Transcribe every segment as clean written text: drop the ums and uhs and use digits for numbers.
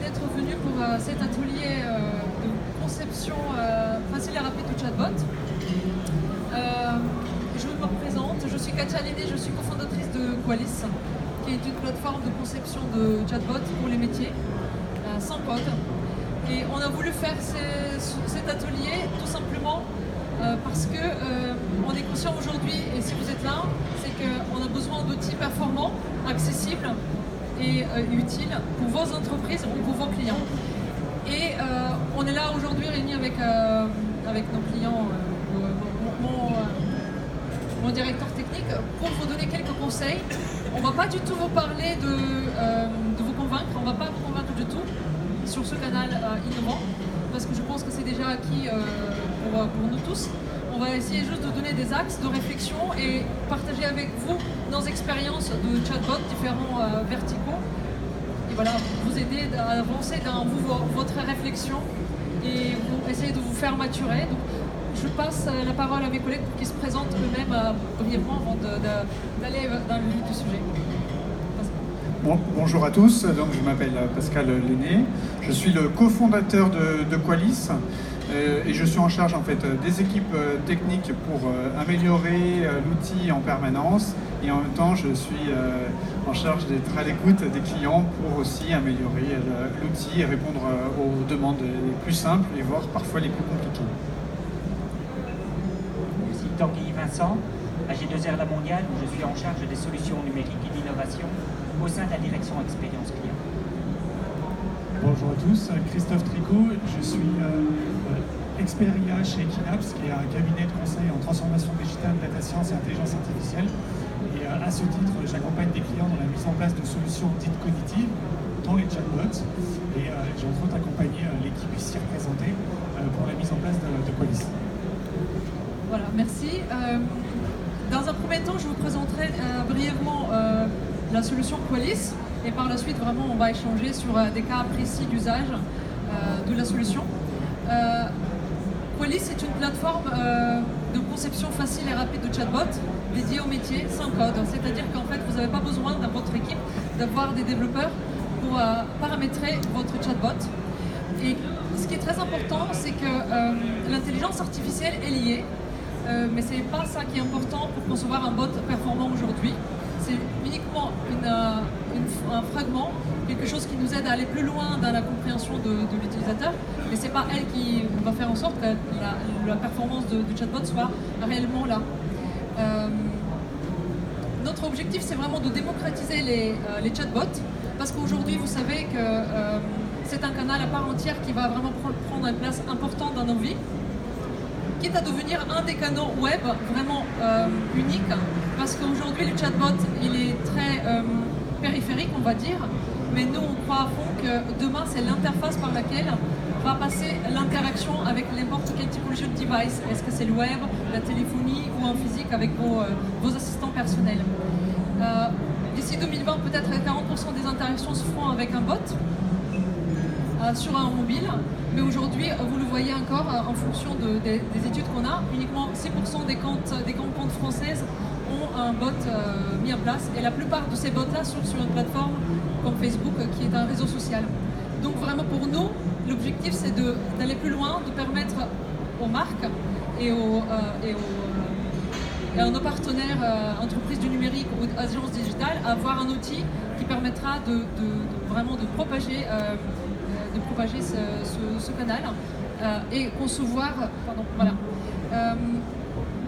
d'être venu pour cet atelier de conception facile et rapide du chatbot. Je me présente, je suis Katia Lenné, je suis cofondatrice de Qualys, qui est une plateforme de conception de chatbot pour les métiers, sans code. Et on a voulu faire cet atelier tout simplement parce que on est conscient aujourd'hui, et si vous êtes là, c'est qu'on a besoin d'outils performants, accessibles et utiles pour vos entreprises ou pour vos clients. Et on est là aujourd'hui réunis avec nos clients, mon directeur technique, pour vous donner quelques conseils. On ne va pas du tout vous parler de vous convaincre, on ne va pas vous convaincre du tout sur ce canal innovant, parce que je pense que c'est déjà acquis pour nous tous. On va essayer juste de donner des axes de réflexion et partager avec vous nos expériences de chatbot différents verticaux. Et voilà, vous aider à avancer dans votre réflexion et essayer de vous faire maturer. Donc, je passe la parole à mes collègues pour qu'ils se présentent eux-mêmes brièvement avant d'aller dans le vif du sujet. Bonjour à tous, donc je m'appelle Pascal Lenné, je suis le cofondateur de Qualys et je suis en charge en fait des équipes techniques pour améliorer l'outil en permanence, et en même temps je suis en charge d'être à l'écoute des clients pour aussi améliorer l'outil et répondre aux demandes les plus simples et voire parfois les plus compliquées. Je suis Tanguy Vincent, AG2R La Mondiale, où je suis en charge des solutions numériques et d'innovation au sein de la direction expérience client. Bonjour à tous, Christophe Tricot, je suis expert IA chez Equinaps, qui est un cabinet de conseil en transformation digitale, data science et intelligence artificielle. Et à ce titre, j'accompagne des clients dans la mise en place de solutions dites cognitives, dont les chatbots. Et j'ai entre autres accompagné l'équipe ici représentée pour la mise en place de Qualys. Voilà, merci. Dans un premier temps, je vous présenterai brièvement la solution Qualys, et par la suite, vraiment, on va échanger sur des cas précis d'usage de la solution. Qualys est une plateforme de conception facile et rapide de chatbot dédiée au métier sans code. C'est-à-dire qu'en fait, vous n'avez pas besoin dans votre équipe d'avoir des développeurs pour paramétrer votre chatbot. Et ce qui est très important, c'est que l'intelligence artificielle est liée, mais ce n'est pas ça qui est important pour concevoir un bot performant aujourd'hui. C'est uniquement un fragment, quelque chose qui nous aide à aller plus loin dans la compréhension de l'utilisateur, mais ce n'est pas elle qui va faire en sorte que la performance du chatbot soit réellement là. Notre objectif, c'est vraiment de démocratiser les chatbots, parce qu'aujourd'hui, vous savez que c'est un canal à part entière qui va vraiment prendre une place importante dans nos vies, quitte à devenir un des canaux web vraiment unique, parce qu'aujourd'hui le chatbot il est très périphérique, on va dire, mais nous on croit à fond que demain c'est l'interface par laquelle va passer l'interaction avec n'importe quelle typologie de device. Est-ce que c'est le web, la téléphonie ou en physique avec vos assistants personnels. D'ici 2020, peut-être 40% des interactions se feront avec un bot sur un mobile, mais aujourd'hui, vous le voyez encore en fonction des études qu'on a, uniquement 6% des comptes françaises ont un bot mis en place, et la plupart de ces bots-là sont sur une plateforme comme Facebook, qui est un réseau social. Donc vraiment pour nous, l'objectif c'est d'aller plus loin, de permettre aux marques et à nos partenaires entreprises du numérique ou agences digitales avoir un outil qui permettra vraiment de propager ce canal et concevoir. Voilà.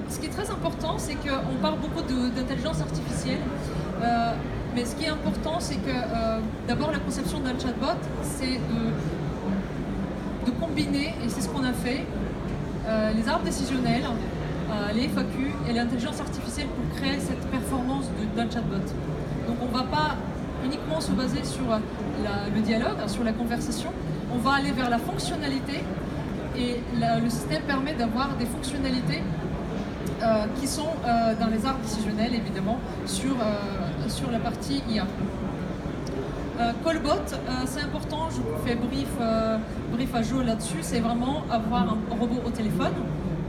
Ce qui est très important, c'est qu'on parle beaucoup d'intelligence artificielle, mais ce qui est important, c'est que d'abord la conception d'un chatbot, c'est de combiner, et c'est ce qu'on a fait, les arbres décisionnels, les FAQ et l'intelligence artificielle pour créer cette performance d'un chatbot. Donc on ne va pas uniquement se baser sur le dialogue, sur la conversation, on va aller vers la fonctionnalité, et le système permet d'avoir des fonctionnalités qui sont dans les arbres décisionnels, évidemment, sur la partie IA. Callbot, c'est important, je vous fais brief à jour là-dessus, c'est vraiment avoir un robot au téléphone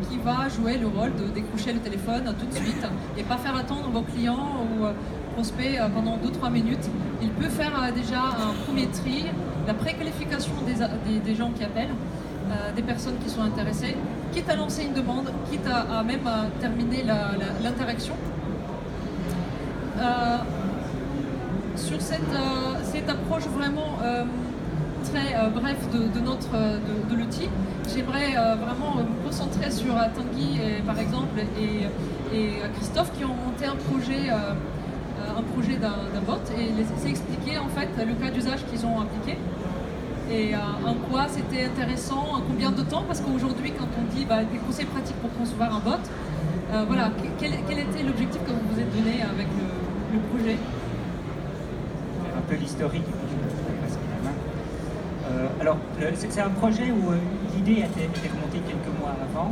qui va jouer le rôle de décrocher le téléphone tout de suite et pas faire attendre vos clients ou prospect pendant 2-3 minutes. Il peut faire déjà un premier tri, la préqualification des gens qui appellent, des personnes qui sont intéressées, quitte à lancer une demande, quitte à même terminer l'interaction. Sur cette approche vraiment très bref de l'outil, j'aimerais vraiment me concentrer sur Tanguy par exemple et Christophe qui ont monté un projet d'un bot et les expliquer en fait le cas d'usage qu'ils ont appliqué et en quoi c'était intéressant, en combien de temps, parce qu'aujourd'hui quand on dit des conseils pratiques pour concevoir un bot, voilà, quel était l'objectif que vous vous êtes donné avec le projet? Un peu l'historique, et puis je vais passer la main. Alors, c'est un projet où l'idée était remontée quelques mois avant.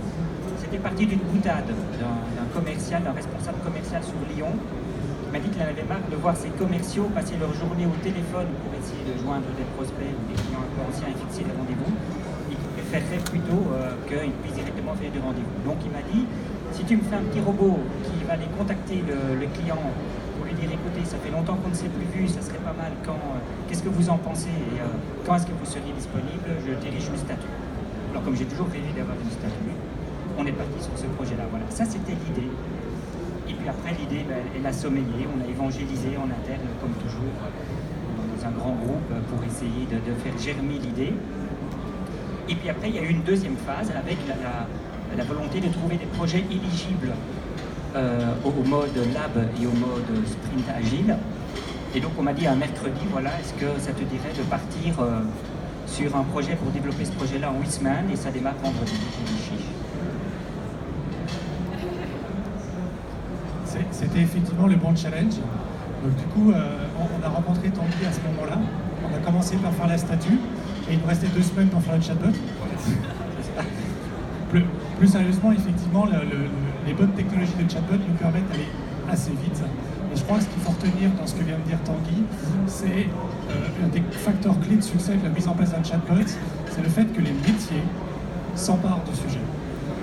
C'était parti d'une boutade d'un commercial, d'un responsable commercial sur Lyon, qui m'a dit qu'il en avait marre de voir ses commerciaux passer leur journée au téléphone pour essayer de joindre des prospects ou des clients un peu anciens et fixer des rendez-vous, et qu'il préférerait plutôt qu'ils puissent directement faire du rendez-vous. Donc il m'a dit, si tu me fais un petit robot qui va aller contacter le client pour lui dire, écoutez, ça fait longtemps qu'on ne s'est plus vu, ça serait pas mal, qu'est-ce que vous en pensez et quand est-ce que vous seriez disponible, je dirige le statut. Alors comme j'ai toujours rêvé d'avoir une statut, on est parti sur ce projet-là. Voilà, ça c'était l'idée. Et puis après l'idée, elle a sommeillé, on a évangélisé en interne comme toujours dans un grand groupe pour essayer de faire germer l'idée. Et puis après il y a eu une deuxième phase avec la volonté de trouver des projets éligibles au mode lab et au mode sprint agile. Et donc on m'a dit un mercredi, voilà, est-ce que ça te dirait de partir sur un projet pour développer ce projet-là en 8 semaines, et ça démarre vendredi. C'était effectivement le bon challenge. Donc du coup, on a rencontré Tanguy à ce moment-là. On a commencé par faire la statue et il nous restait 2 semaines pour faire le chatbot. Plus sérieusement, effectivement, les bonnes technologies de chatbot nous permettent d'aller assez vite. Et je crois que ce qu'il faut retenir dans ce que vient de dire Tanguy, c'est un des facteurs clés de succès de la mise en place d'un chatbot, c'est le fait que les métiers s'emparent du sujet.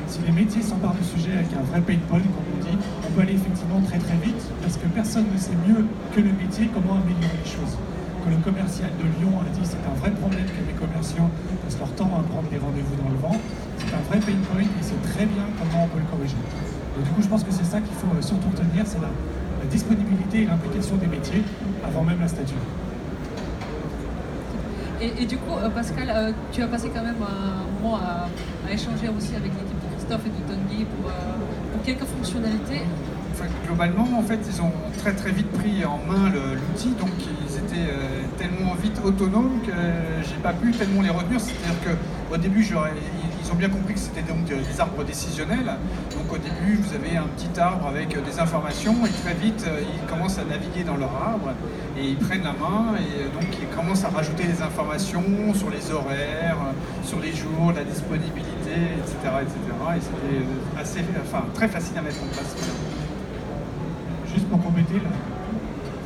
Si les métiers s'emparent du sujet avec un vrai pain point, comme on dit, on peut aller effectivement très très vite, parce que personne ne sait mieux que le métier comment améliorer les choses. Que le commercial de Lyon a dit c'est un vrai problème que les commerciaux passent leur temps à prendre des rendez-vous dans le vent, c'est un vrai pain point et c'est très bien comment on peut le corriger. Donc, du coup, je pense que c'est ça qu'il faut surtout retenir, c'est la disponibilité et l'implication des métiers avant même la statue. Et du coup, Pascal, tu as passé quand même un moment à échanger aussi avec l'équipe de Christophe et de Tanguy pour quelques fonctionnalités. Enfin, globalement, en fait, ils ont très très vite pris en main l'outil, donc ils étaient tellement vite autonomes que j'ai pas pu tellement les retenir. C'est-à-dire qu'au début, ils ont bien compris que c'était donc des arbres décisionnels. Donc au début, vous avez un petit arbre avec des informations et très vite, ils commencent à naviguer dans leur arbre et ils prennent la main et donc ils commencent à rajouter des informations sur les horaires, sur les jours, la disponibilité, etc. Et c'était très facile à mettre en place. Juste pour compléter, là,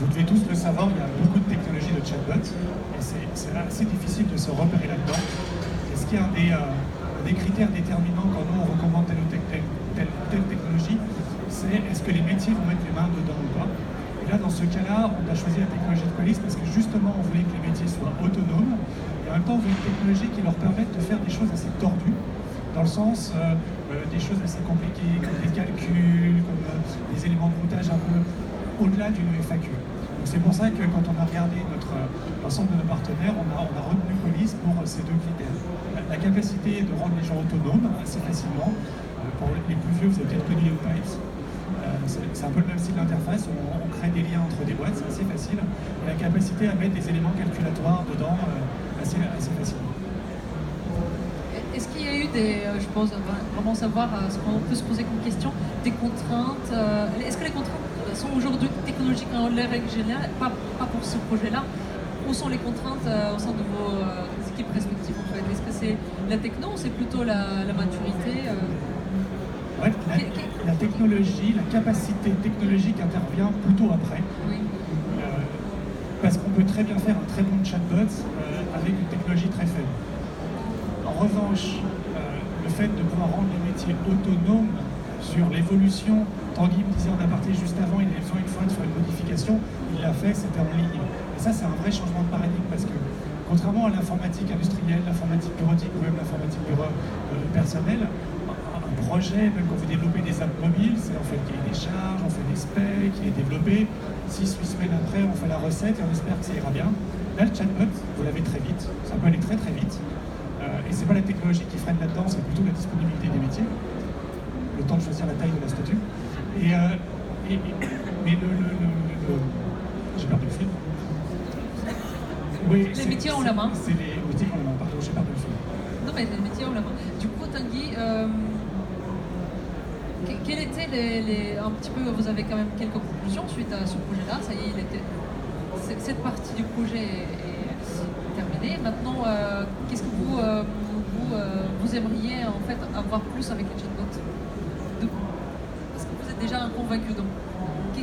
vous devez tous le savoir, il y a beaucoup de technologies de chatbot et c'est assez difficile de se repérer là-dedans. Est-ce qu'il y a des critères déterminants quand nous on recommande telle technologie, c'est est-ce que les métiers vont mettre les mains dedans ou pas? Et là, dans ce cas-là, on a choisi la technologie de Qualys parce que justement, on voulait que les métiers soient autonomes et en même temps, on voulait une technologie qui leur permette de faire des choses assez tordues, dans le sens des choses assez compliquées, comme des calculs, comme des éléments de routage un peu au-delà d'une FAQ. Donc c'est pour ça que quand on a regardé l'ensemble de nos partenaires, on a retenu Qualys pour ces deux critères. La capacité de rendre les gens autonomes assez facilement. Pour les plus vieux, vous avez peut-être connu YouPipes. C'est un peu le même style d'interface, on crée des liens entre des boîtes, c'est assez facile. Et la capacité à mettre des éléments calculatoires dedans assez facilement. Est-ce qu'il y a eu je pense vraiment savoir ce qu'on peut se poser comme question, des contraintes? Est-ce que les contraintes sont aujourd'hui technologiques en règle générale, pas pour ce projet-là? Où sont les contraintes au sein de vos équipes respectives en fait? Est-ce que c'est la techno ou c'est plutôt la maturité? Ouais, la technologie, la capacité technologique intervient plutôt après. Oui. Parce qu'on peut très bien faire un très bon chatbot avec une technologie très faible. En revanche, le fait de pouvoir rendre les métiers autonomes sur l'évolution Tanguy me disait en aparté juste avant, il avait besoin une fois de faire une modification, il l'a fait, c'était en ligne. Et ça, c'est un vrai changement de paradigme parce que, contrairement à l'informatique industrielle, l'informatique bureautique ou même l'informatique personnelle, un projet, même quand vous développez des apps mobiles, c'est en fait qu'il y ait des charges, on fait des specs, il est développé. 6-8 semaines après, on fait la recette et on espère que ça ira bien. Là, le chatbot, vous l'avez très vite, ça peut aller très très vite. Et c'est pas la technologie qui freine là-dedans, c'est plutôt la disponibilité des métiers, le temps de choisir la taille de la statue. Mais j'ai perdu le fil. Oui, les métiers ont la main. C'est les métiers qui ont la main, pardon, j'ai perdu le fil. Non, mais les métiers ont la main. Du coup, Tanguy, quels étaient un petit peu, vous avez quand même quelques conclusions suite à ce projet-là, ça y est, cette partie du projet est terminée. Maintenant, qu'est-ce que vous aimeriez en fait avoir plus avec les chatbots? Parce que vous êtes déjà un convaincu, donc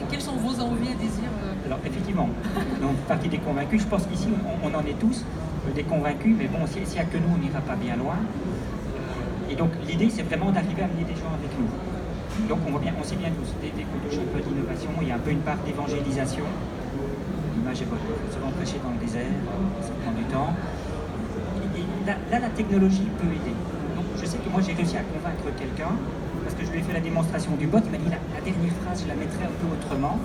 quelles sont vos envies et désirs? Alors effectivement, donc partie des convaincus, je pense qu'ici on en est tous des convaincus, mais bon, s'il n'y a que nous, on n'ira pas bien loin. Et donc l'idée, c'est vraiment d'arriver à amener des gens avec nous. Donc on sait bien tous, dès qu'on touche un peu d'innovation, il y a un peu une part d'évangélisation. L'image est bonne, il faut souvent prêcher dans le désert, ça prend du temps. Et là, la technologie peut aider. Donc je sais que moi j'ai réussi à convaincre quelqu'un, parce que je lui ai fait la démonstration du bot, il m'a dit la dernière phrase, je la mettrai un peu autrement.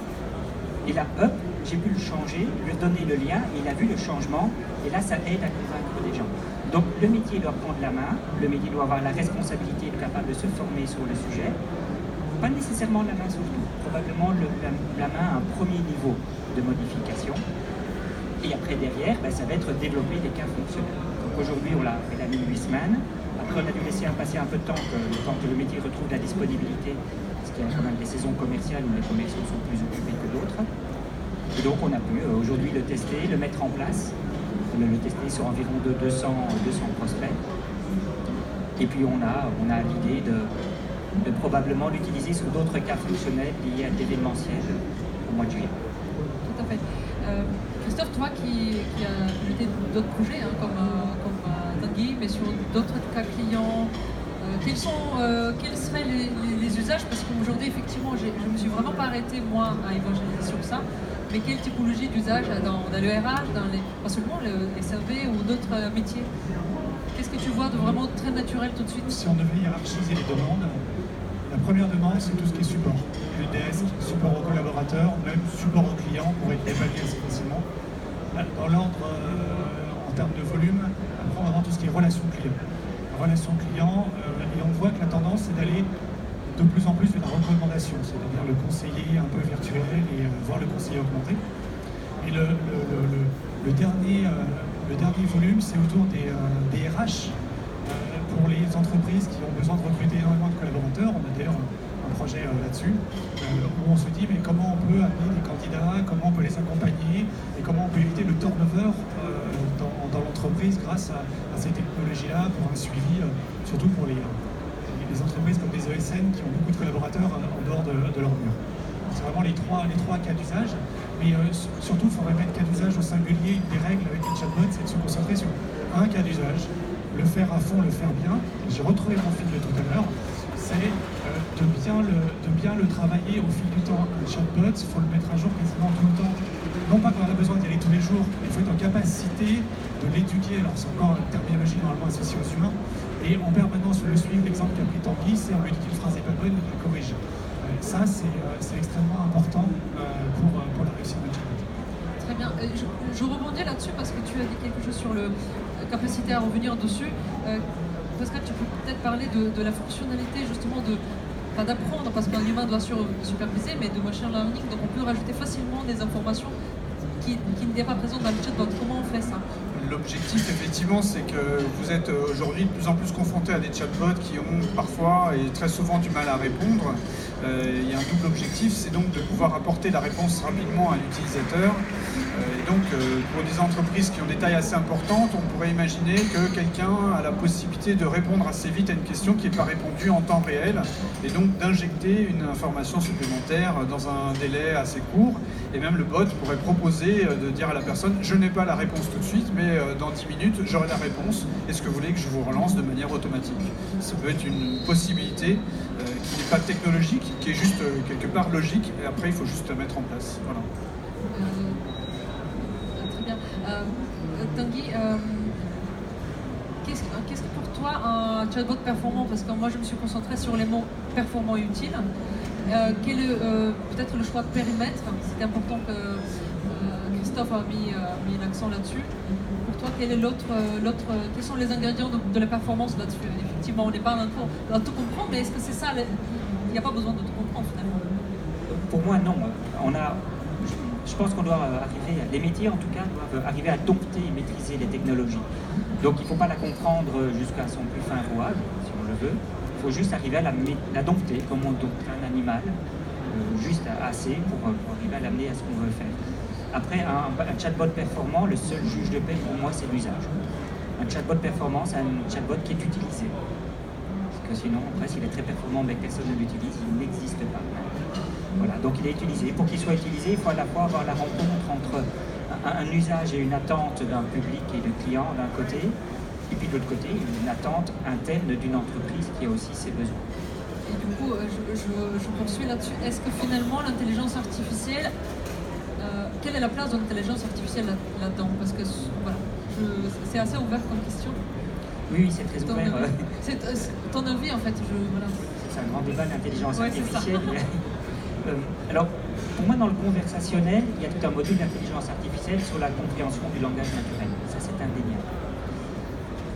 Et là, hop, j'ai pu le changer, lui redonner le lien, et il a vu le changement, et là ça aide à convaincre des gens. Donc le métier doit prendre la main, le métier doit avoir la responsabilité, être capable de se former sur le sujet. Pas nécessairement la main sur tout, probablement la main à un premier niveau de modification. Et après derrière, ça va être développer des cas fonctionnels. Donc aujourd'hui on l'a mis 8 semaines, après on a dû laisser passer un peu de temps que le métier retrouve la disponibilité, parce qu'il y a quand même des saisons commerciales où les commerciaux sont plus occupés que d'autres. Et donc on a pu aujourd'hui le tester, le mettre en place, le tester sur environ 200 prospects. Et puis on a l'idée de probablement l'utiliser sur d'autres cas fonctionnels liés à l'événementiel au mois de juillet. Tout à fait. Christophe, toi qui as piloté d'autres projets comme Tanguy, mais sur d'autres cas clients, quels seraient les usages? Parce qu'aujourd'hui, effectivement, je ne me suis vraiment pas arrêtée, moi, à évangéliser sur ça. Mais quelle typologie d'usage dans le RH, pas seulement les CV ou d'autres métiers? Qu'est-ce que tu vois de vraiment très naturel tout de suite? Si on devait hiérarchiser les demandes, la première demande, c'est tout ce qui est support. Helpdesk, support aux collaborateurs, même support aux clients pour être évalué assez facilement. Dans l'ordre, en termes de volume, après on va voir tout ce qui est relation client. Relation client, et on voit que la tendance, c'est d'aller de plus en plus vers la recommandation, c'est-à-dire le conseiller un peu virtuel et voir le conseiller augmenté. Et le dernier volume, c'est autour des RH. Pour les entreprises qui ont besoin de recruter énormément de collaborateurs, on a d'ailleurs un projet là-dessus, où on se dit mais comment on peut amener des candidats, comment on peut les accompagner et comment on peut éviter le turnover dans l'entreprise grâce à ces technologies-là pour un suivi, surtout pour les entreprises comme des ESN qui ont beaucoup de collaborateurs en dehors de leur mur. C'est vraiment les trois cas d'usage, mais surtout il faudrait mettre cas d'usage au singulier. Une des règles avec les chatbots, c'est de se concentrer sur un cas d'usage, le faire à fond, le faire bien. J'ai retrouvé mon fil de tout à l'heure, c'est de bien le travailler au fil du temps. Un chatbot, il faut le mettre à jour quasiment tout le temps. Non pas qu'on a besoin d'y aller tous les jours, mais il faut être en capacité de l'étudier. Alors c'est encore une terminologie normalement associée aux humains. Et en permanence le suivre. L'exemple qu'a pris Tanguy, c'est on lui dit qu'une phrase n'est pas bonne, il la corrige. Ça, c'est extrêmement important pour la réussite du chatbot. Très bien. Je rebondis là-dessus parce que tu as dit quelque chose sur la capacité à revenir dessus. Pascal, tu peux peut-être parler de la fonctionnalité justement pas d'apprendre, parce qu'un humain doit superviser, mais de machine learning, donc on peut rajouter facilement des informations qui n'étaient pas présentes dans le chatbot. Comment on fait ça? L'objectif, effectivement, c'est que vous êtes aujourd'hui de plus en plus confronté à des chatbots qui ont parfois et très souvent du mal à répondre. Il y a un double objectif, c'est donc de pouvoir apporter la réponse rapidement à l'utilisateur. Et donc, pour des entreprises qui ont des tailles assez importantes, on pourrait imaginer que quelqu'un a la possibilité de répondre assez vite à une question qui n'est pas répondue en temps réel, et donc d'injecter une information supplémentaire dans un délai assez court. Et même le bot pourrait proposer de dire à la personne « je n'ai pas la réponse tout de suite, mais dans 10 minutes, j'aurai la réponse. Est-ce que vous voulez que je vous relance de manière automatique ?» Ça peut être une possibilité qui n'est pas technologique, qui est juste quelque part logique, et après il faut juste la mettre en place. Voilà. Très bien. Tanguy, qu'est-ce que pour toi un chatbot performant? Parce que moi je me suis concentrée sur les mots performant et utile. Quel est peut-être le choix de périmètre? C'est important que Christophe a mis l'accent là-dessus. Pour toi, quels sont les ingrédients de la performance là-dessus? Effectivement, on n'est pas dans tout comprendre, mais est-ce que c'est ça? Il n'y a pas besoin de tout comprendre finalement. Pour moi, non. Je pense qu'on doit arriver, les métiers en tout cas, doivent arriver à dompter et maîtriser les technologies. Donc il ne faut pas la comprendre jusqu'à son plus fin rouage, si on le veut. Il faut juste arriver à la dompter, comme on dompte un animal, juste assez pour arriver à l'amener à ce qu'on veut faire. Après, un chatbot performant, le seul juge de paix pour moi, c'est l'usage. Un chatbot performant, c'est un chatbot qui est utilisé. Parce que sinon, après, s'il est très performant mais que personne ne l'utilise, il n'existe pas. Voilà, donc il est utilisé. Pour qu'il soit utilisé, il faut à la fois avoir la rencontre entre un usage et une attente d'un public et de clients d'un côté, et puis de l'autre côté, une attente interne d'une entreprise qui a aussi ses besoins. Et du coup, je poursuis là-dessus. Est-ce que finalement l'intelligence artificielle, quelle est la place de l'intelligence artificielle là-dedans? Parce que voilà, c'est assez ouvert comme question. Oui, c'est très ouvert. C'est ton avis en fait. Voilà. C'est un grand débat de l'intelligence artificielle. Alors, pour moi, dans le conversationnel, il y a tout un module d'intelligence artificielle sur la compréhension du langage naturel. Ça, c'est indéniable.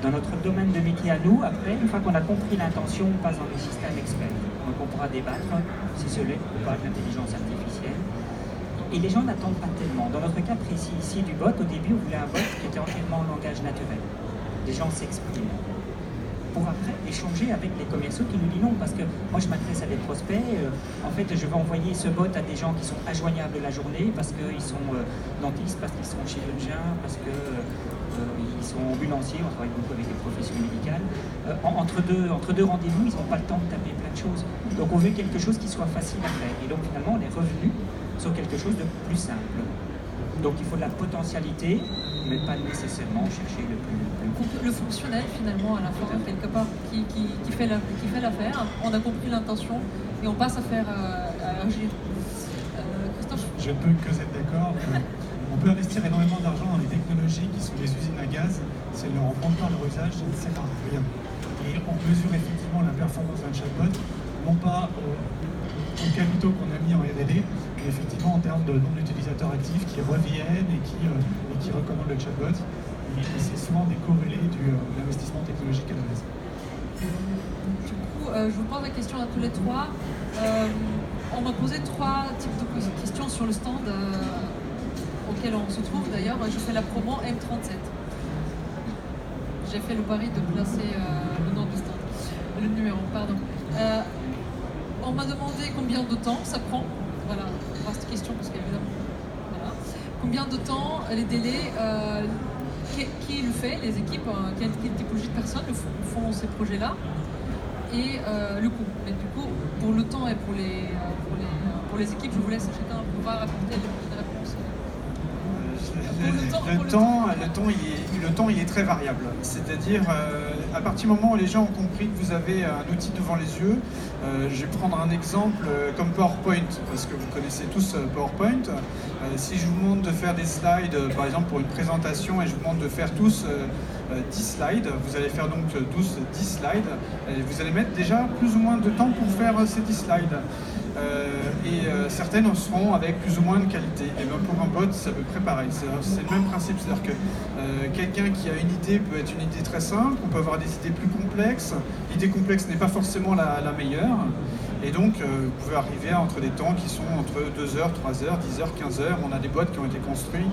Dans notre domaine de métier à nous, après, une fois qu'on a compris l'intention, on passe dans le système expert. Donc, on pourra débattre si ce l'est ou pas de l'intelligence artificielle. Et les gens n'attendent pas tellement. Dans notre cas précis ici du bot, au début, on voulait un bot qui était entièrement en langage naturel. Les gens s'expriment. Pour après échanger avec les commerciaux qui nous disent non, parce que moi je m'adresse à des prospects, en fait je vais envoyer ce bot à des gens qui sont injoignables la journée, parce qu'ils sont dentistes, parce qu'ils sont chirurgiens, parce qu'ils sont ambulanciers, on travaille beaucoup avec les professions médicales. Entre deux rendez-vous, ils n'ont pas le temps de taper plein de choses. Donc on veut quelque chose qui soit facile à faire. Et donc finalement on est revenu sur quelque chose de plus simple. Donc il faut de la potentialité, mais pas nécessairement chercher le plus. Le fonctionnel finalement à la fin quelque part qui fait l'affaire. On a compris l'intention et on passe à faire agir. Christophe? Je ne peux que être d'accord. On peut investir énormément d'argent dans les technologies qui sont des usines à gaz. Si elles ne rendent pas leur usage, ça ne sert à rien. Et on mesure effectivement la performance d'un chatbot, non pas aux capitaux qu'on a mis en R&D, mais effectivement en termes de nombre d'utilisateurs actifs qui reviennent et qui recommandent le chatbot. Et c'est souvent décorrélé de l'investissement technologique à la base. Du coup, je vous pose la question à tous les trois. On m'a posé 3 types de questions sur le stand auquel on se trouve d'ailleurs. Je fais la promo M37. J'ai fait le pari de placer le nom du stand, le numéro, pardon. On m'a demandé combien de temps ça prend. Voilà, vaste question parce qu'évidemment, voilà. Combien de temps, les délais, qui le fait, les équipes, quelle typologie de personnes font ces projets-là, et le coût. Mais du coup, pour le temps et pour les équipes, je vous laisse chacun pouvoir apporter des réponses. Le temps, il est très variable. C'est-à-dire, à partir du moment où les gens ont compris que vous avez un outil devant les yeux, je vais prendre un exemple comme PowerPoint, parce que vous connaissez tous PowerPoint. Si je vous demande de faire des slides, par exemple pour une présentation, et je vous demande de faire tous 10 slides, vous allez faire donc 10 slides, et vous allez mettre déjà plus ou moins de temps pour faire ces 10 slides. Certaines en seront avec plus ou moins de qualité. Et bien pour un bot, c'est à peu près pareil. C'est le même principe, c'est-à-dire que quelqu'un qui a une idée peut être une idée très simple, on peut avoir des idées plus complexes. L'idée complexe n'est pas forcément la meilleure. Et donc, vous pouvez arriver entre des temps qui sont entre 2 heures, 3 heures, 10 heures, 15 heures. On a des boîtes qui ont été construites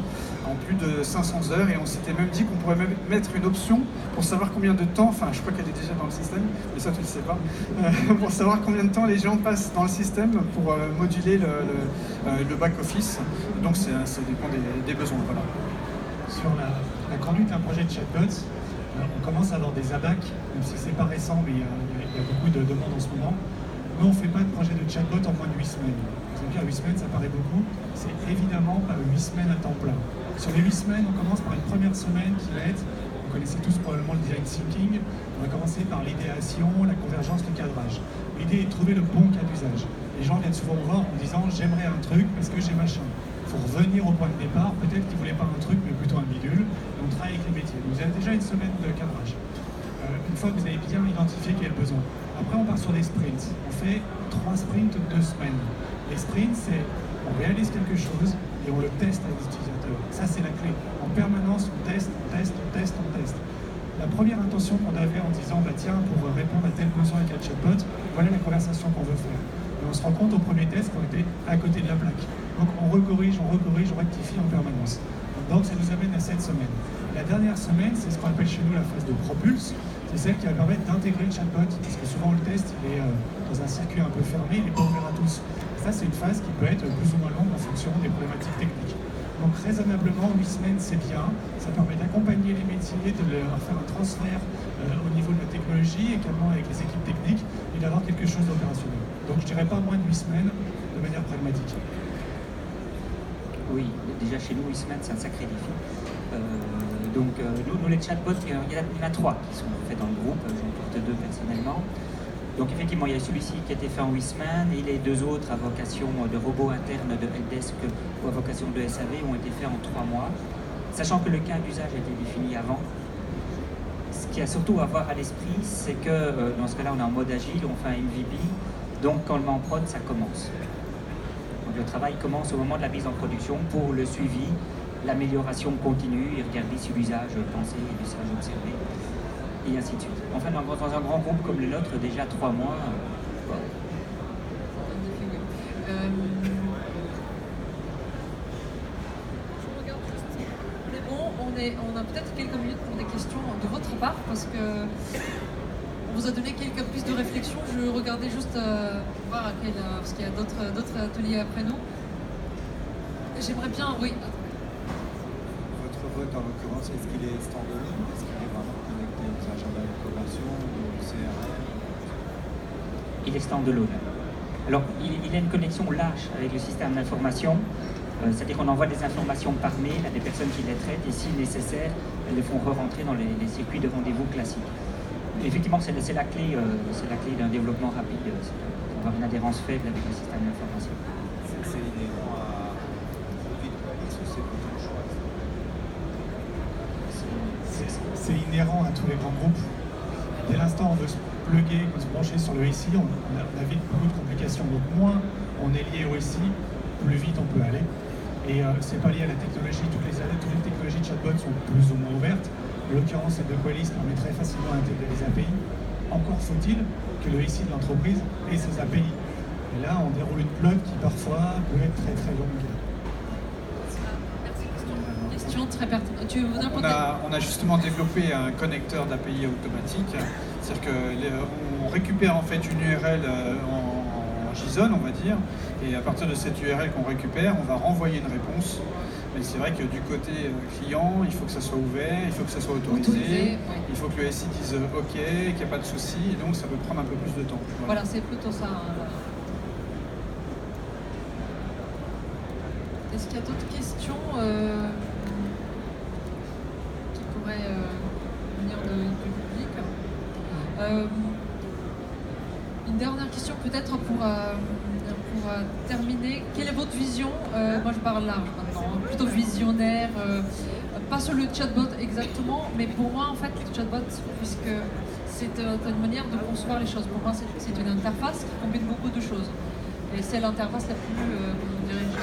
en plus de 500 heures et on s'était même dit qu'on pourrait même mettre une option pour savoir combien de temps, enfin je crois qu'elle est déjà dans le système, mais ça tu ne le sais pas, pour savoir combien de temps les gens passent dans le système pour moduler le back-office. Donc ça dépend des besoins. Voilà. Sur la conduite d'un projet de chatbot, on commence à avoir des ABAC, même si c'est pas récent, mais il y a beaucoup de demandes en ce moment. Nous, on ne fait pas de projet de chatbot en moins de 8 semaines. Vous allez dire, 8 semaines, ça paraît beaucoup. C'est évidemment pas 8 semaines à temps plein. Sur les 8 semaines, on commence par une première semaine qui va être, vous connaissez tous probablement le design thinking, on va commencer par l'idéation, la convergence, le cadrage. L'idée est de trouver le bon cas d'usage. Les gens viennent souvent me voir en me disant, j'aimerais un truc parce que j'ai machin. Il faut revenir au point de départ, peut-être qu'ils ne voulaient pas un truc, mais plutôt un bidule. Et on travaille avec les métiers. Donc, vous avez déjà une semaine de cadrage. Une fois que vous avez bien identifié quel est le besoin. Après, on part sur des sprints. On fait 3 sprints de 2 semaines. Les sprints, c'est on réalise quelque chose et on le teste avec les utilisateurs. Ça, c'est la clé. En permanence, on teste. La première intention qu'on avait en disant, bah tiens, pour répondre à tel besoin avec un chatbot, voilà la conversation qu'on veut faire. Et on se rend compte au premier test qu'on était à côté de la plaque. Donc on recorrige, on rectifie en permanence. Donc ça nous amène à cette semaine. La dernière semaine, c'est ce qu'on appelle chez nous la phase de propulse. C'est celle qui va permettre d'intégrer le chatbot, parce que souvent le test il est dans un circuit un peu fermé, il n'est pas ouvert à tous. Ça, c'est une phase qui peut être plus ou moins longue en fonction des problématiques techniques. Donc raisonnablement, 8 semaines, c'est bien. Ça permet d'accompagner les métiers, de leur faire un transfert au niveau de la technologie, également avec les équipes techniques, et d'avoir quelque chose d'opérationnel. Donc je dirais pas moins de 8 semaines de manière pragmatique. Oui, déjà chez nous, 8 semaines, c'est un sacré défi. Nous, les chatbots, il y en a 3 qui sont faits dans le groupe, j'en porte 2 personnellement. Donc effectivement, il y a celui-ci qui a été fait en 8 semaines et les 2 autres à vocation de robot interne de helpdesk ou à vocation de SAV ont été faits en 3 mois, sachant que le cas d'usage a été défini avant. Ce qu'il y a surtout à avoir à l'esprit, c'est que dans ce cas-là, on est en mode agile, on fait un MVP, donc quand on le met en prod, ça commence. Donc le travail commence au moment de la mise en production pour le suivi, l'amélioration continue et regarder si l'usage pensé et l'usage observé, et ainsi de suite. Enfin, dans un grand groupe comme le nôtre, déjà 3 mois, Je regarde juste. On est bon, on a peut-être quelques minutes pour des questions de votre part, parce que on vous a donné quelques pistes de réflexion. Je regardais juste voir parce qu'il y a d'autres ateliers après nous. J'aimerais bien, oui. Votre vote en l'occurrence, est-ce qu'il est standalone? Est-ce qu'il est vraiment connecté aux agendas de convention ou au CRM? il est standalone. Alors, il a une connexion large avec le système d'information, c'est-à-dire qu'on envoie des informations par mail à des personnes qui les traitent et si nécessaire, elles les font re-rentrer dans les circuits de rendez-vous classiques. Effectivement, c'est la clé d'un développement rapide, c'est d'avoir une adhérence faible avec le système d'information. C'est inhérent à Covid ou c'est plutôt le choix? C'est inhérent à tous les grands groupes. Dès l'instant où on veut se plugger, se brancher sur le SI, on a vite beaucoup de complications. Donc moins on est lié au SI, plus vite on peut aller. Et c'est pas lié à la technologie. Toutes les technologies de chatbot sont plus ou moins ouvertes. En l'occurrence, celle de Qualys permet très facilement d'intégrer les API. Encore faut-il que le SI de l'entreprise ait ses API. Et là, on déroule une plug qui parfois peut être très très longue. Question très pertinente. Tu veux on a justement développé un connecteur d'API automatique. C'est-à-dire qu'on récupère en fait une URL en JSON, on va dire, et à partir de cette URL qu'on récupère, on va renvoyer une réponse. Mais c'est vrai que du côté client, il faut que ça soit ouvert, il faut que ça soit autorisé, il faut que le SI dise OK, qu'il n'y a pas de souci, et donc ça peut prendre un peu plus de temps. Voilà, c'est plutôt ça. Est-ce qu'il y a d'autres questions qui pourraient venir du public? Une dernière question peut-être pour terminer. Quelle est votre vision? Moi je parle large maintenant, plutôt visionnaire, pas sur le chatbot exactement, mais pour moi en fait le chatbot, puisque c'est une manière de concevoir les choses. Pour moi c'est une interface qui combine beaucoup de choses. Et c'est l'interface la plus, comment dirais-je,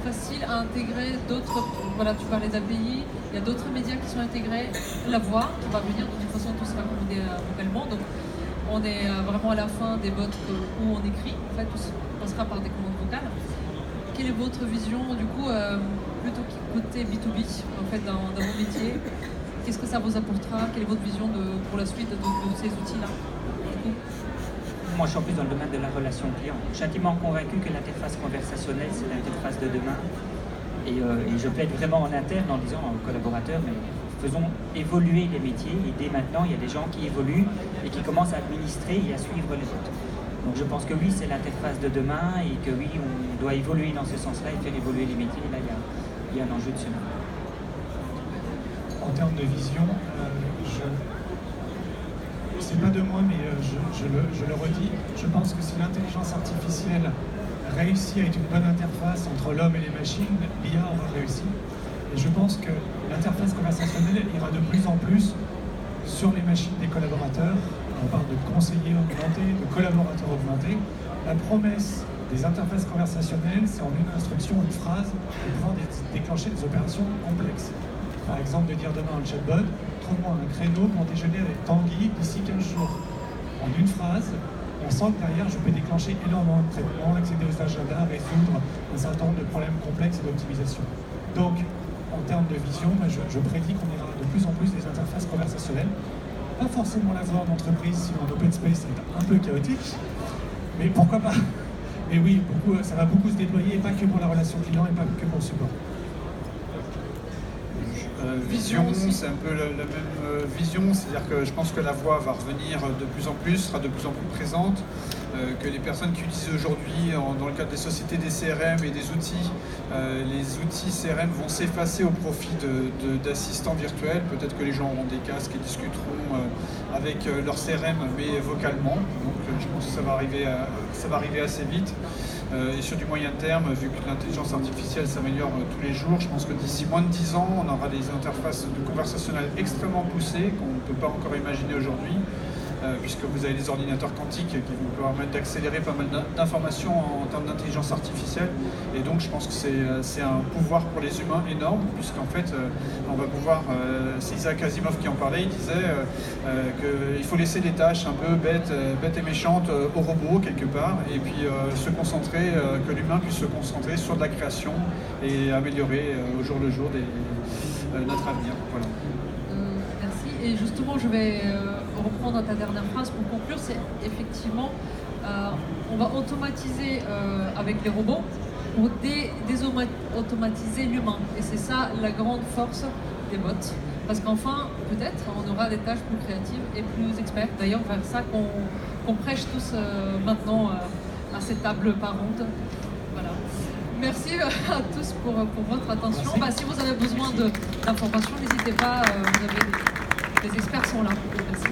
facile à intégrer d'autres. Voilà, tu parlais d'API, il y a d'autres médias qui sont intégrés, la voix qui va venir, de toute façon tout sera commandé vocalement. Donc on est vraiment à la fin des bots où on écrit, en fait, tout passera par des commandes vocales. Quelle est votre vision, du coup, plutôt côté B2B, en fait, dans vos métiers? Qu'est-ce que ça vous apportera? Quelle est votre vision pour la suite de ces outils-là? Moi, je suis en plus dans le domaine de la relation client. Je suis intimement convaincu que l'interface conversationnelle, c'est l'interface de demain. Et je plaide vraiment en interne en disant aux collaborateurs, mais faisons évoluer les métiers. Et dès maintenant, il y a des gens qui évoluent et qui commencent à administrer et à suivre les bots. Donc je pense que oui, c'est l'interface de demain et que oui, on doit évoluer dans ce sens-là et faire évoluer les métiers. Et là, il y a un enjeu de ce niveau. En termes de vision, c'est pas de moi, mais je le redis. Je pense que si l'intelligence artificielle réussit à être une bonne interface entre l'homme et les machines, l'IA aura réussi. Et je pense que l'interface conversationnelle ira de plus en plus sur les machines des collaborateurs. On parle de conseillers augmentés, de collaborateurs augmentés. La promesse des interfaces conversationnelles, c'est en une instruction, une phrase, de pouvoir déclencher des opérations complexes. Par exemple, de dire demain à un chatbot, trouve-moi un créneau pour déjeuner avec Tanguy d'ici 15 jours. En une phrase, on sent que derrière, je peux déclencher énormément de traitements, accéder aux agendas, résoudre un certain nombre de problèmes complexes et d'optimisation. Donc, en termes de vision, je prédis qu'on ira de plus en plus des interfaces conversationnelles. Pas forcément la voie en entreprise, sinon en open space, c'est un peu chaotique. Mais pourquoi pas? Mais oui, ça va beaucoup se déployer, et pas que pour la relation client, et pas que pour le support. Vision, c'est un peu la même vision, c'est-à-dire que je pense que la voix va revenir de plus en plus, sera de plus en plus présente, que les personnes qui utilisent aujourd'hui, dans le cadre des sociétés des CRM et des outils, les outils CRM vont s'effacer au profit d'assistants virtuels. Peut-être que les gens auront des casques et discuteront avec leur CRM, mais vocalement. Donc je pense que ça va arriver assez vite. Et sur du moyen terme, vu que l'intelligence artificielle s'améliore tous les jours, je pense que d'ici moins de 10 ans, on aura des interfaces conversationnelles extrêmement poussées qu'on ne peut pas encore imaginer aujourd'hui, puisque vous avez des ordinateurs quantiques qui vont permettre d'accélérer pas mal d'informations en termes d'intelligence artificielle. Et donc je pense que c'est un pouvoir pour les humains énorme, puisqu'en fait, on va pouvoir, c'est Isaac Asimov qui en parlait, il disait qu'il faut laisser des tâches un peu bêtes et méchantes aux robots quelque part, et puis se concentrer, que l'humain puisse se concentrer sur de la création et améliorer au jour le jour notre avenir. Voilà. Merci. Et justement, je vais reprendre ta dernière phrase pour conclure. C'est effectivement, on va automatiser avec les robots pour automatiser l'humain. Et c'est ça la grande force des bots. Parce qu'enfin, peut-être, on aura des tâches plus créatives et plus expertes. D'ailleurs, vers ça qu'on prêche tous maintenant à ces tables par ronde. Voilà. Merci à tous pour votre attention. Si vous avez besoin d'informations, n'hésitez pas, les experts sont là. Merci.